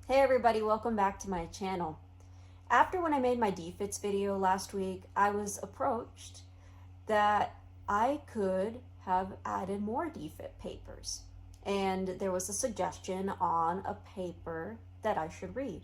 Hey everybody, welcome back to my channel. After when I made my DFITs video last week, I was approached that I could have added more DFIT papers. And there was a suggestion on a paper that I should read.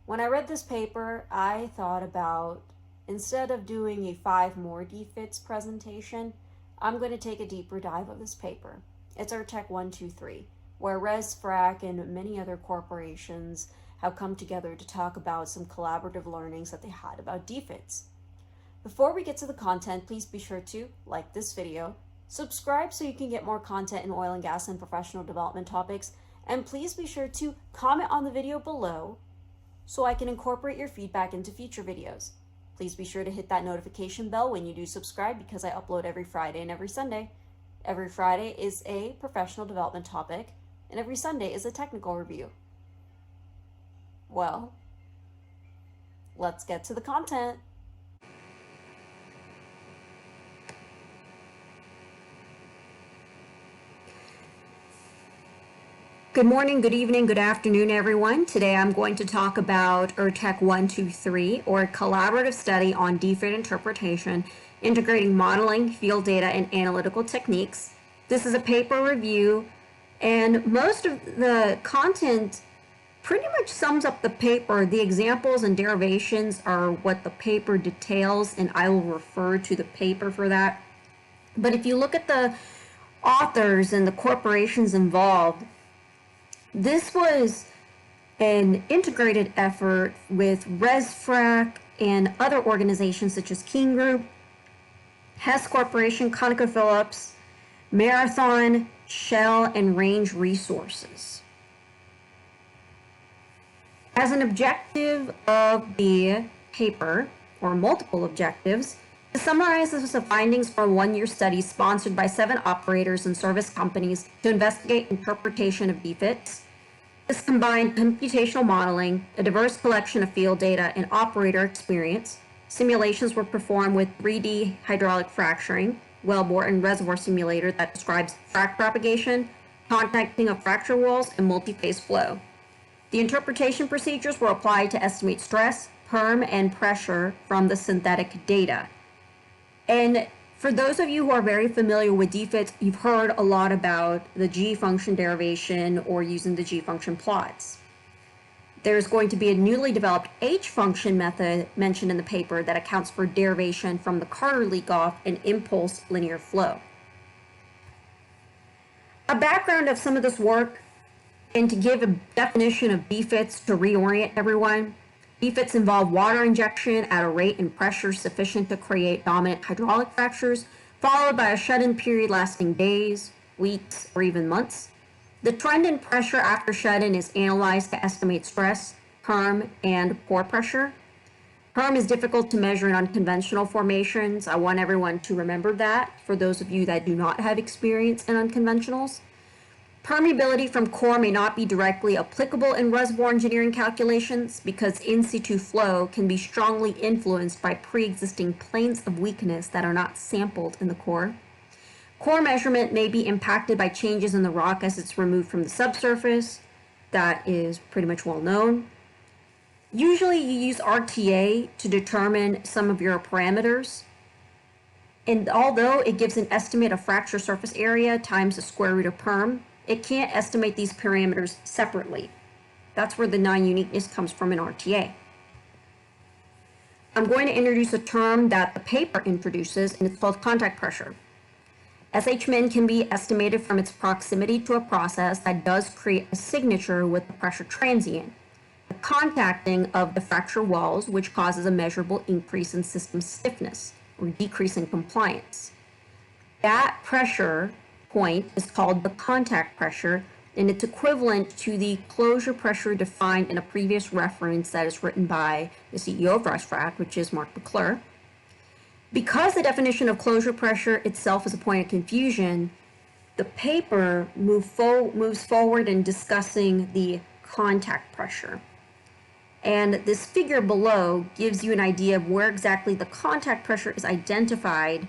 When I read this paper, I thought about, instead of doing a 5 more DFITs presentation, I'm going to take a deeper dive of this paper. It's URTEC 123. Where ResFrac and many other corporations have come together to talk about some collaborative learnings that they had about DFITs. Before we get to the content, please be sure to like this video, subscribe so you can get more content in oil and gas and professional development topics, and please be sure to comment on the video below so I can incorporate your feedback into future videos. Please be sure to hit that notification bell when you do subscribe because I upload every Friday and every Sunday. Every Friday is a professional development topic, and every Sunday is a technical review. Well, let's get to the content. Good morning, good evening, good afternoon, everyone. Today I'm going to talk about URTEC 123, or a collaborative study on DFIT interpretation, integrating modeling, field data, and analytical techniques. This is a paper review, and most of the content pretty much sums up the paper. The examples and derivations are what the paper details, and I will refer to the paper for that. But if you look at the authors and the corporations involved, this was an integrated effort with ResFrac and other organizations such as King Group, Hess Corporation, ConocoPhillips, Marathon, Shale, and Range Resources. As an objective of the paper, or multiple objectives, it summarizes the findings from a one-year study sponsored by 7 operators and service companies to investigate interpretation of DFITs. This combined computational modeling, a diverse collection of field data, and operator experience. Simulations were performed with 3D hydraulic fracturing, wellbore and reservoir simulator that describes frac propagation, contacting of fracture walls, and multi-phase flow. The interpretation procedures were applied to estimate stress, perm, and pressure from the synthetic data. And for those of you who are very familiar with DFITs, you've heard a lot about the G-function derivation or using the G-function plots. There's going to be a newly developed H-function method mentioned in the paper that accounts for derivation from the Carter leak-off and impulse linear flow. A background of some of this work, and to give a definition of DFITs to reorient everyone, DFITs involve water injection at a rate and pressure sufficient to create dominant hydraulic fractures, followed by a shut-in period lasting days, weeks, or even months. The trend in pressure after shut-in is analyzed to estimate stress, perm, and pore pressure. Perm is difficult to measure in unconventional formations. I want everyone to remember that for those of you that do not have experience in unconventionals. Permeability from core may not be directly applicable in reservoir engineering calculations because in situ flow can be strongly influenced by pre-existing planes of weakness that are not sampled in the core. Core measurement may be impacted by changes in the rock as it's removed from the subsurface. That is pretty much well known. Usually you use RTA to determine some of your parameters. And although it gives an estimate of fracture surface area times the square root of perm, it can't estimate these parameters separately. That's where the non-uniqueness comes from in RTA. I'm going to introduce a term that the paper introduces, and it's called contact pressure. SHMIN can be estimated from its proximity to a process that does create a signature with the pressure transient, the contacting of the fracture walls, which causes a measurable increase in system stiffness or decrease in compliance. That pressure point is called the contact pressure, and it's equivalent to the closure pressure defined in a previous reference that is written by the CEO of ResFrac, which is Mark McClure. Because the definition of closure pressure itself is a point of confusion, the paper moves forward in discussing the contact pressure. And this figure below gives you an idea of where exactly the contact pressure is identified,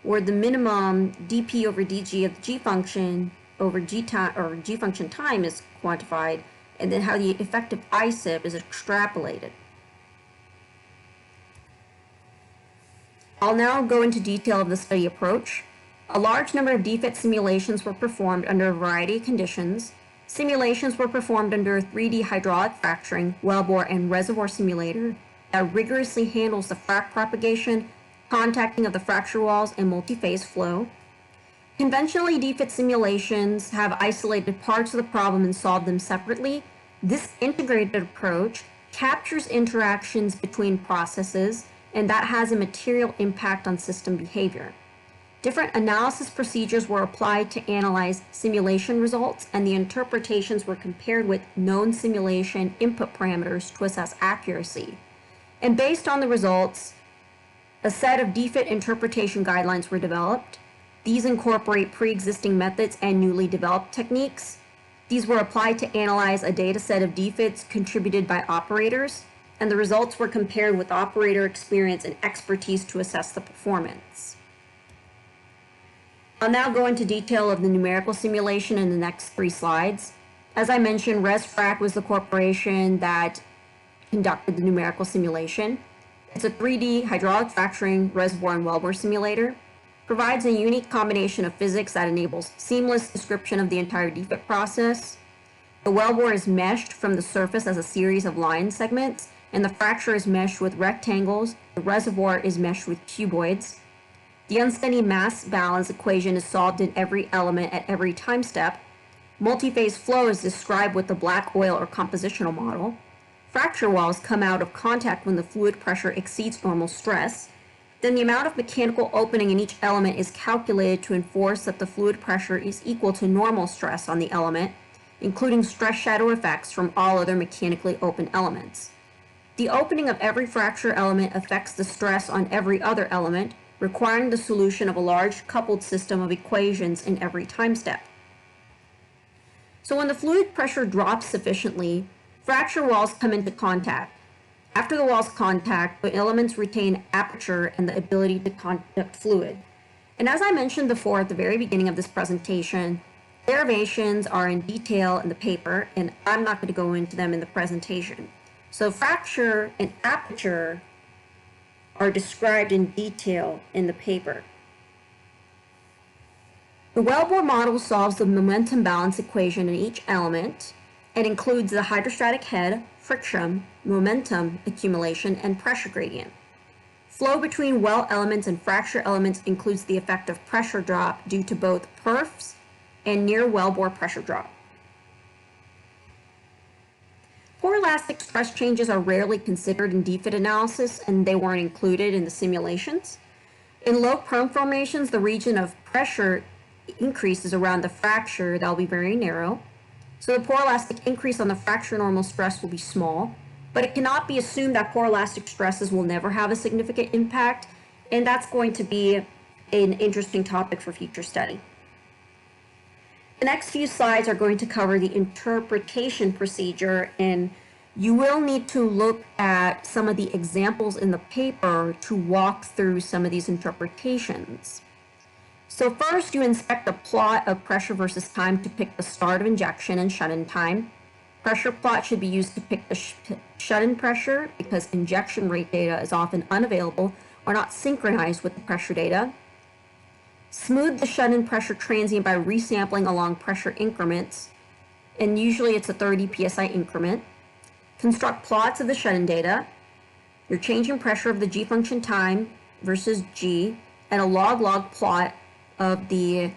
where the minimum dP over dG of the G function over G time or G function time is quantified, and then how the effective ISIP is extrapolated. I'll now go into detail of the study approach. A large number of DFIT simulations were performed under a variety of conditions. Simulations were performed under a 3D hydraulic fracturing, wellbore, and reservoir simulator that rigorously handles the frac propagation, contacting of the fracture walls, and multi-phase flow. Conventionally, DFIT simulations have isolated parts of the problem and solved them separately. This integrated approach captures interactions between processes, and that has a material impact on system behavior. Different analysis procedures were applied to analyze simulation results, and the interpretations were compared with known simulation input parameters to assess accuracy. And based on the results, a set of DFIT interpretation guidelines were developed. These incorporate pre-existing methods and newly developed techniques. These were applied to analyze a data set of DFITs contributed by operators, and the results were compared with operator experience and expertise to assess the performance. I'll now go into detail of the numerical simulation in the next 3 slides. As I mentioned, ResFrac was the corporation that conducted the numerical simulation. It's a 3D hydraulic fracturing, reservoir, and wellbore simulator. Provides a unique combination of physics that enables seamless description of the entire DFIT process. The wellbore is meshed from the surface as a series of line segments, and the fracture is meshed with rectangles. The reservoir is meshed with cuboids. The unsteady mass balance equation is solved in every element at every time step. Multi-phase flow is described with the black oil or compositional model. Fracture walls come out of contact when the fluid pressure exceeds normal stress. Then the amount of mechanical opening in each element is calculated to enforce that the fluid pressure is equal to normal stress on the element, including stress shadow effects from all other mechanically open elements. The opening of every fracture element affects the stress on every other element, requiring the solution of a large coupled system of equations in every time step. So when the fluid pressure drops sufficiently, fracture walls come into contact. After the walls contact, the elements retain aperture and the ability to conduct fluid. And as I mentioned before at the very beginning of this presentation, derivations are in detail in the paper, and I'm not going to go into them in the presentation. So fracture and aperture are described in detail in the paper. The wellbore model solves the momentum balance equation in each element and includes the hydrostatic head, friction, momentum accumulation, and pressure gradient. Flow between well elements and fracture elements includes the effect of pressure drop due to both perfs and near wellbore pressure drop. Pore elastic stress changes are rarely considered in DFIT analysis, and they weren't included in the simulations. In low perm formations, the region of pressure increases around the fracture that will be very narrow. So the pore elastic increase on the fracture normal stress will be small, but it cannot be assumed that pore elastic stresses will never have a significant impact, and that's going to be an interesting topic for future study. The next few slides are going to cover the interpretation procedure, and you will need to look at some of the examples in the paper to walk through some of these interpretations. So first, you inspect a plot of pressure versus time to pick the start of injection and shut-in time. Pressure plot should be used to pick the shut-in pressure because injection rate data is often unavailable or not synchronized with the pressure data. Smooth the shut-in pressure transient by resampling along pressure increments, and usually it's a 30 psi increment. Construct plots of the shut-in data, your change in pressure of the G function time versus G, and a log-log plot of the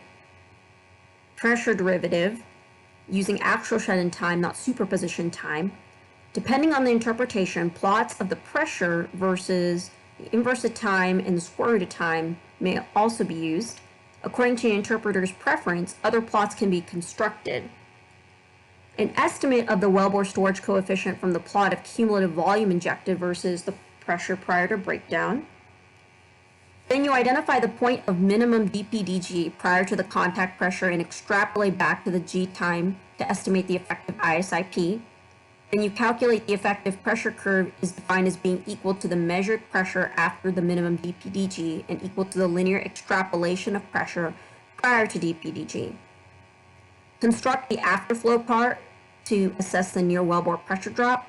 pressure derivative using actual shut-in time, not superposition time. Depending on the interpretation, plots of the pressure versus the inverse of time and the square root of time may also be used. According to the interpreter's preference, other plots can be constructed. An estimate of the wellbore storage coefficient from the plot of cumulative volume injected versus the pressure prior to breakdown. Then you identify the point of minimum dpdg prior to the contact pressure and extrapolate back to the G time to estimate the effective ISIP. Then you calculate the effective pressure curve is defined as being equal to the measured pressure after the minimum dpdg and equal to the linear extrapolation of pressure prior to dpdg. Construct the afterflow part to assess the near wellbore pressure drop.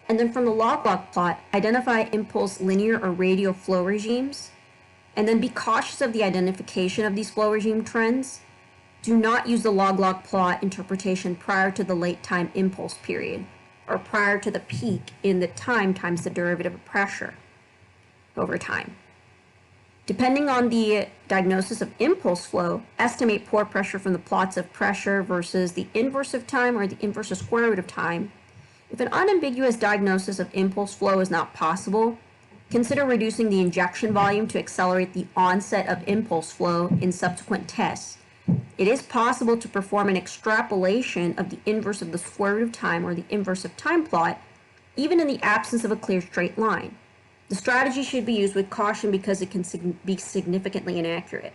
And then from the log-log plot, identify impulse linear or radial flow regimes. And then be cautious of the identification of these flow regime trends. Do not use the log-log plot interpretation prior to the late time impulse period, or prior to the peak in the time times the derivative of pressure over time. Depending on the diagnosis of impulse flow, estimate pore pressure from the plots of pressure versus the inverse of time or the inverse of square root of time. If an unambiguous diagnosis of impulse flow is not possible, consider reducing the injection volume to accelerate the onset of impulse flow in subsequent tests. It is possible to perform an extrapolation of the inverse of the square root of time or the inverse of time plot, even in the absence of a clear straight line. The strategy should be used with caution because it can be significantly inaccurate.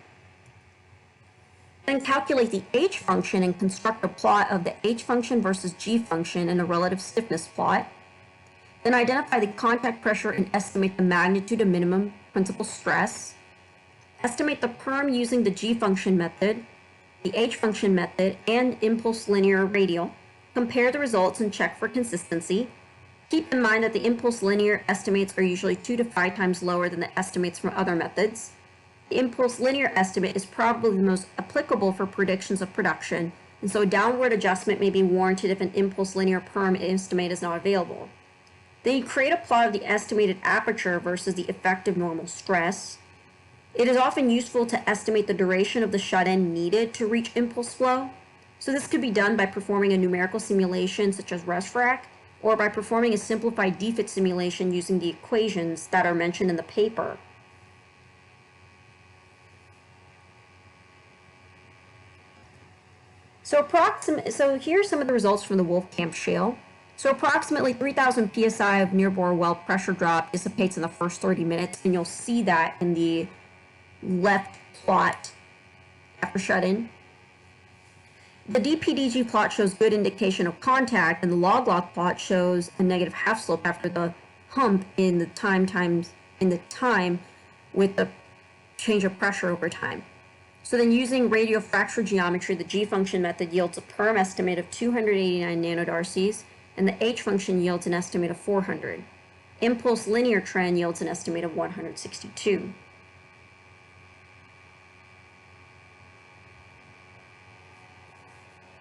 Then calculate the H function and construct a plot of the H function versus G function in a relative stiffness plot. Then identify the contact pressure and estimate the magnitude of minimum principal stress. Estimate the perm using the G function method, the H function method, and impulse linear radial. Compare the results and check for consistency. Keep in mind that the impulse linear estimates are usually 2 to 5 times lower than the estimates from other methods. The impulse linear estimate is probably the most applicable for predictions of production, and so a downward adjustment may be warranted if an impulse linear perm estimate is not available. Then you create a plot of the estimated aperture versus the effective normal stress. It is often useful to estimate the duration of the shut-in needed to reach impulse flow. So this could be done by performing a numerical simulation such as ResFrac, or by performing a simplified DFIT simulation using the equations that are mentioned in the paper. So here's some of the results from the Wolfcamp Shale. So approximately 3,000 psi of near-bore well pressure drop dissipates in the first 30 minutes, and you'll see that in the left plot after shut-in. The DPDG plot shows good indication of contact, and the log-log plot shows a negative half slope after the hump in the time with the change of pressure over time. So then using radial fracture geometry, the G function method yields a perm estimate of 289 nanodarcies, and the H function yields an estimate of 400. Impulse linear trend yields an estimate of 162.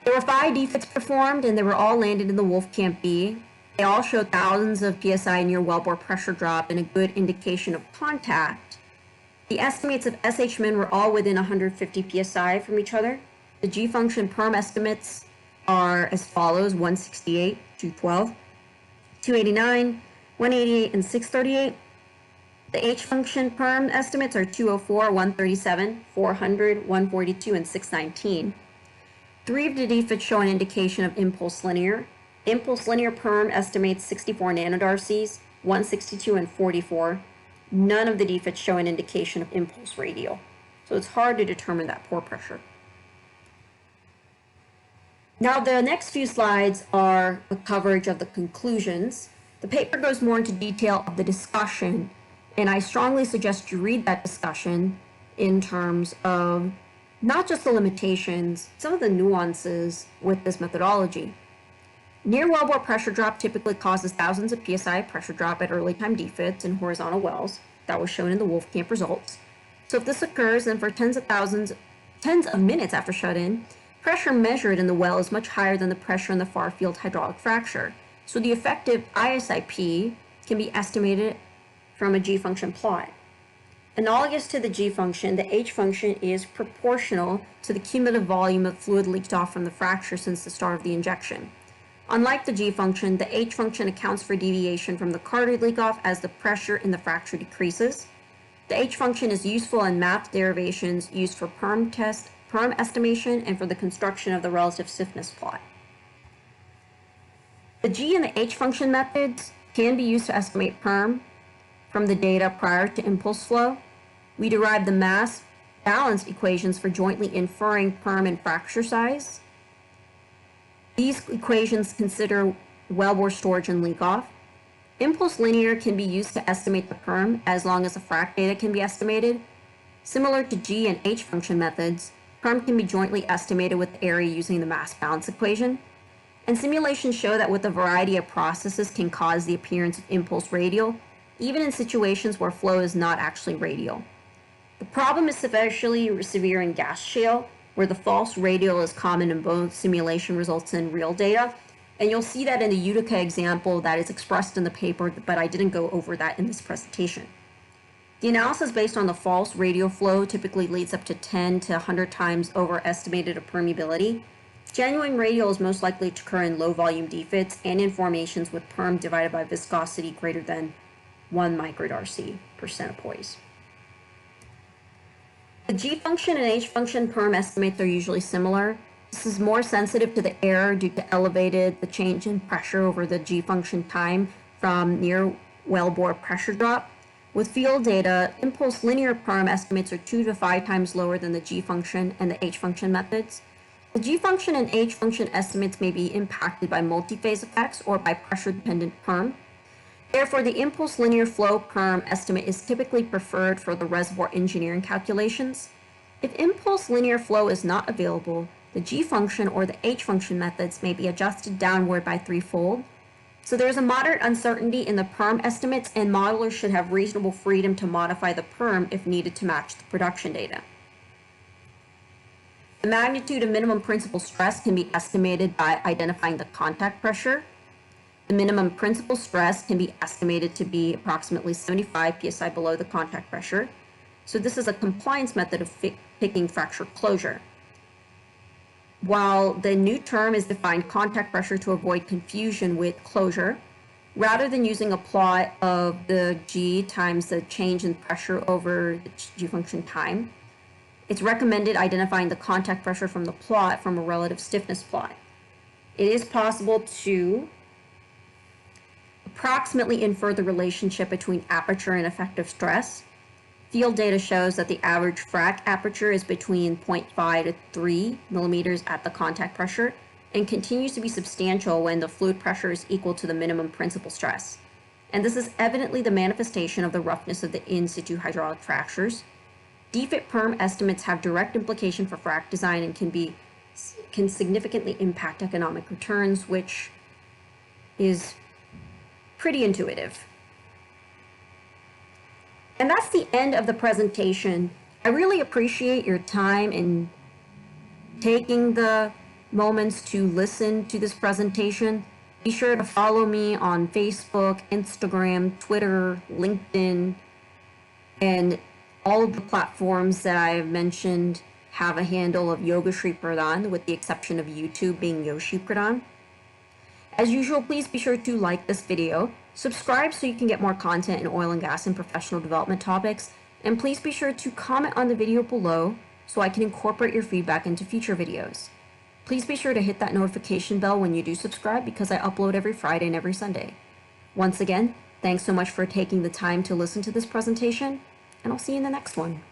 There were 5 DFITs performed, and they were all landed in the Wolfcamp B. They all showed thousands of psi near wellbore pressure drop and a good indication of contact. The estimates of SH-min were all within 150 psi from each other. The G function perm estimates are as follows: 168, 212, 289, 188, and 638. The H function perm estimates are 204, 137, 400, 142, and 619. 3 of the DFITs show an indication of impulse linear. Impulse linear perm estimates 64 nanodarcies, 162 and 44. None of the DFITs show an indication of impulse radial. So it's hard to determine that pore pressure. Now the next few slides are a coverage of the conclusions. The paper goes more into detail of the discussion, and I strongly suggest you read that discussion in terms of not just the limitations, some of the nuances with this methodology. Near wellbore pressure drop typically causes thousands of psi pressure drop at early time DFITs in horizontal wells. That was shown in the Wolfcamp results. So if this occurs, then for tens of minutes after shut-in, pressure measured in the well is much higher than the pressure in the far field hydraulic fracture. So the effective ISIP can be estimated from a G function plot. Analogous to the G function, the H function is proportional to the cumulative volume of fluid leaked off from the fracture since the start of the injection. Unlike the G function, the H function accounts for deviation from the cartridge leak-off as the pressure in the fracture decreases. The H function is useful in math derivations used for perm estimation and for the construction of the relative stiffness plot. The G and the H function methods can be used to estimate perm from the data prior to impulse flow. We derived the mass balance equations for jointly inferring perm and fracture size. These equations consider wellbore storage and leak-off. Impulse linear can be used to estimate the perm as long as the frac data can be estimated. Similar to G and H function methods, perm can be jointly estimated with the area using the mass balance equation. And simulations show that with a variety of processes can cause the appearance of impulse radial, even in situations where flow is not actually radial. The problem is especially severe in gas shale, where the false radial is common in both simulation results and real data. And you'll see that in the URTEC example that is expressed in the paper, but I didn't go over that in this presentation. The analysis based on the false radial flow typically leads up to 10 to 100 times overestimated of permeability. Genuine radial is most likely to occur in low volume DFITs and in formations with perm divided by viscosity greater than 1 microdarcy per centipoise. The G function and H function perm estimates are usually similar. This is more sensitive to the error due to the change in pressure over the G function time from near wellbore pressure drop. With field data, impulse linear perm estimates are 2 to 5 times lower than the G function and the H function methods. The G function and H function estimates may be impacted by multi-phase effects or by pressure-dependent perm. Therefore, the impulse linear flow perm estimate is typically preferred for the reservoir engineering calculations. If impulse linear flow is not available, the G function or the H function methods may be adjusted downward by threefold. So there's a moderate uncertainty in the perm estimates, and modelers should have reasonable freedom to modify the perm if needed to match the production data. The magnitude of minimum principal stress can be estimated by identifying the contact pressure. The minimum principal stress can be estimated to be approximately 75 psi below the contact pressure. So this is a compliance method of picking fracture closure. While the new term is defined contact pressure to avoid confusion with closure, rather than using a plot of the G times the change in pressure over the G function time, it's recommended identifying the contact pressure from the plot from a relative stiffness plot. It is possible to approximately infer the relationship between aperture and effective stress. Field data shows that the average frac aperture is between 0.5 to 3 millimeters at the contact pressure and continues to be substantial when the fluid pressure is equal to the minimum principal stress. And this is evidently the manifestation of the roughness of the in-situ hydraulic fractures. DFIT perm estimates have direct implication for frac design and can significantly impact economic returns, which is pretty intuitive. And that's the end of the presentation. I really appreciate your time in taking the moments to listen to this presentation. Be sure to follow me on Facebook, Instagram, Twitter, LinkedIn, and all of the platforms that I have mentioned have a handle of Yogashri Pradhan, with the exception of YouTube being Yoshi Pradhan. As usual, please be sure to like this video, subscribe so you can get more content in oil and gas and professional development topics, and please be sure to comment on the video below so I can incorporate your feedback into future videos. Please be sure to hit that notification bell when you do subscribe, because I upload every Friday and every Sunday. Once again, thanks so much for taking the time to listen to this presentation, and I'll see you in the next one.